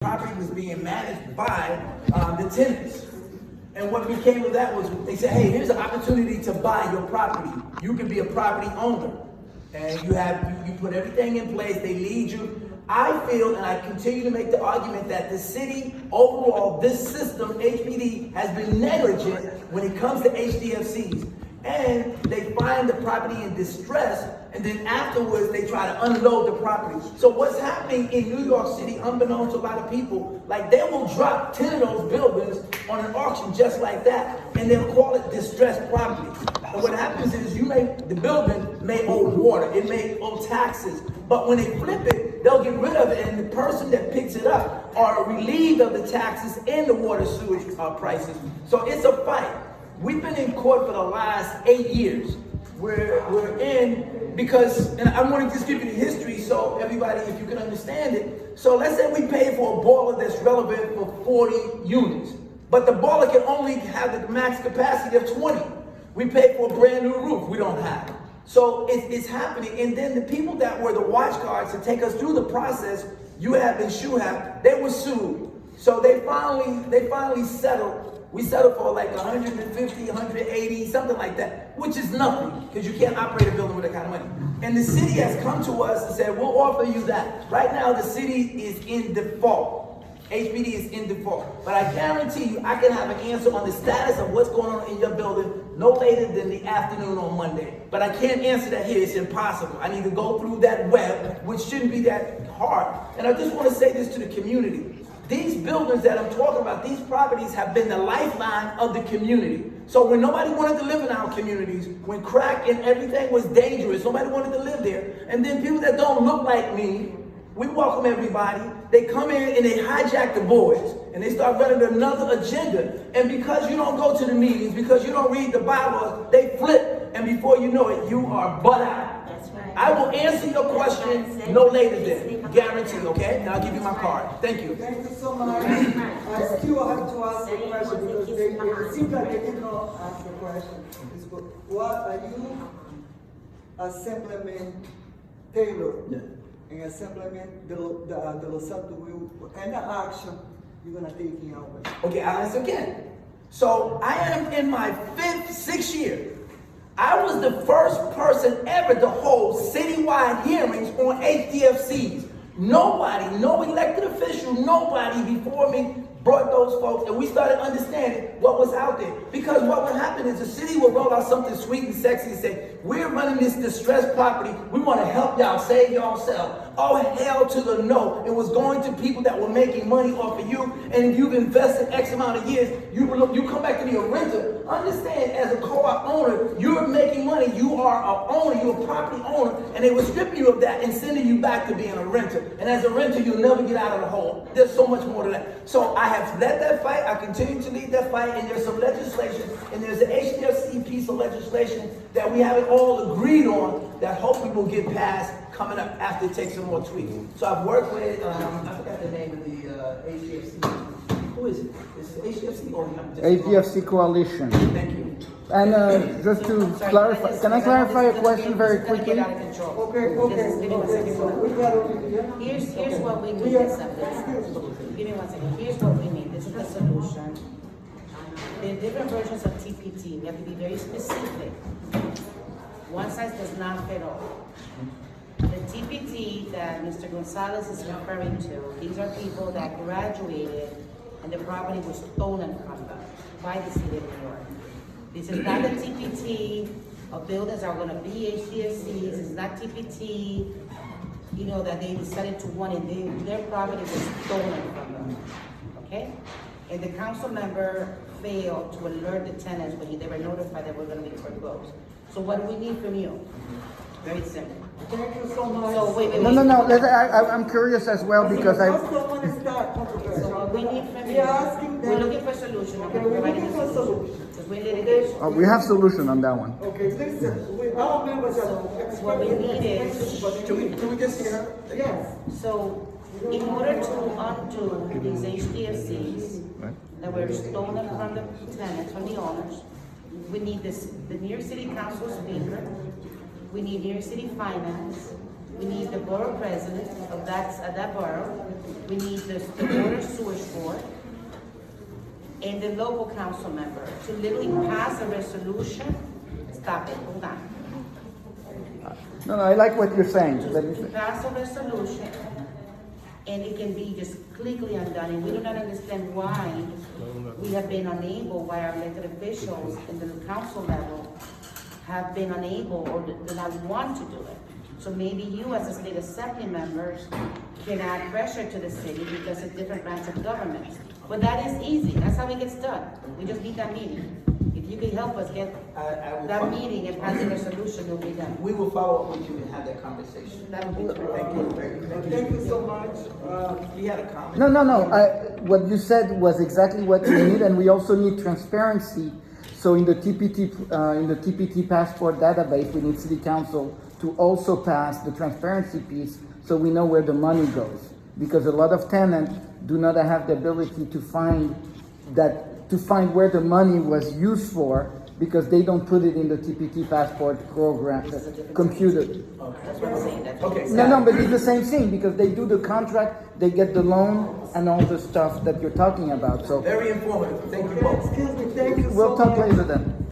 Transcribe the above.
property was being managed by the tenants. And what became of that was they said, hey, here's an opportunity to buy your property. You can be a property owner. And you put everything in place, they lead you. I feel, and I continue to make the argument that the city, overall, this system, HPD, has been negligent when it comes to HDFCs. And they find the property in distress, and then afterwards they try to unload the property. So what's happening in New York City, unbeknownst to a lot of people, like they will drop 10 of those buildings on an auction just like that, and they'll call it distressed property. And what happens is the building may owe water, it may owe taxes, but when they flip it, they'll get rid of it, and the person that picks it up are relieved of the taxes and the water sewage prices. So it's a fight. We've been in court for the last 8 years. We're in because, and I want to just give you the history so everybody, if you can understand it. So let's say we pay for a boiler that's relevant for 40 units, but the boiler can only have the max capacity of 20. We pay for a brand new roof, we don't have. So it's happening, and then the people that were the watch guards to take us through the process, UHAB and SHUHAB, they were sued. So they finally settled. We settled for like 150, 180, something like that, which is nothing, because you can't operate a building with that kind of money. And the city has come to us and said, we'll offer you that. Right now, the city is in default. HPD is in default. But I guarantee you, I can have an answer on the status of what's going on in your building no later than the afternoon on Monday. But I can't answer that here, it's impossible. I need to go through that web, which shouldn't be that hard. And I just want to say this to the community. These buildings that I'm talking about, these properties have been the lifeline of the community. So when nobody wanted to live in our communities, when crack and everything was dangerous, nobody wanted to live there. And then people that don't look like me, we welcome everybody. They come in and they hijack the boys and they start running another agenda. And because you don't go to the meetings, because you don't read the bylaws, they flip. And before you know it, you are butt out. I will answer your question no later than, guaranteed, okay? And I'll give you my card. Thank you. Thank you so much. I still have to ask the question because it seems like they did not ask the question. What are you, Assemblyman Taylor and Assemblyman De Los Santos, what kind of action you're going to take in Albany? Okay, I'll answer again. So I am in my 6th year. I was the first person ever to hold citywide hearings on HDFCs. Nobody, no elected official, nobody before me brought those folks, and we started understanding what was out there. Because what would happen is the city would roll out something sweet and sexy and say, we're running this distressed property, we want to help y'all, save yourself. Oh, hell to the no. It was going to people that were making money off of you, and you've invested X amount of years, you come back to be a renter. Understand, as a co-op owner, you're making money, you are an owner, you're a property owner, and they were stripping you of that and sending you back to being a renter. And as a renter, you'll never get out of the hole. There's so much more to that. So I have led that fight, I continue to lead that fight, and there's some legislation, and there's an HDFC piece of legislation that we haven't all agreed on that hopefully will get passed coming up after it takes some more tweaks. So I've worked with, I forgot the name of the HDFC. Who is it? Is it HDFC or HDFC Coalition. Thank you. And just to clarify, can I clarify a question very quickly? Okay. So here's what we need. Give me 1 second. Here's what we need. This is the solution. There are different versions of TPT. We have to be very specific. One size does not fit all. The TPT that Mr. Gonzalez is referring to, these are people that graduated and the property was stolen from them by the city of New York. This is not the TPT of buildings that are going to be HDFCs. This is not TPT, that they decided to want it. Their property was stolen from them. Okay? And the council member failed to alert the tenants when they were notified that we're going to be foreclosed. So what do we need from you? Very simple. Thank you so much. So wait. No. I'm curious as well because I just don't want to start controversy. So what we need from We you, are asking them. we're looking for a solution. Okay, we're looking for a solution. Because we're litigation. we have solution on that one. Okay, listen, our members are What we need is, Can we just hear her? Yes. so in order to undo these HDFCs that were stolen from the tenants, from the owners, we need the New York City Council Speaker, we need New York City Finance, we need the borough president of that borough, we need the water sewage board, and the local council member to literally pass a resolution. Stop it, hold on. No, I like what you're saying. Just pass a resolution, and it can be just quickly undone, and we do not understand why we have been unable, why our elected officials in the council level have been unable or do not want to do it. So maybe you as a state assembly members can add pressure to the city because it's different branch of government. But that is easy, that's how it gets done. We just need that meeting. If you can help us get I will that follow- meeting and pass a resolution, it'll be done. We will follow up with you and have that conversation. That would be great. Thank you, thank you, thank you. Thank you so much. He had a comment. No. What you said was exactly what we need, and we also need transparency. So in the TPT passport database, we need City Council to also pass the transparency piece, so we know where the money goes. Because a lot of tenants do not have the ability to find where the money was used for, because they don't put it in the TPT passport program computer. That's what I'm saying, that's. Okay. No, but it's the same thing, because they do the contract, they get the loan and all the stuff that you're talking about, so Very informative, thank you both. Excuse me, thank you so much. we'll talk later then.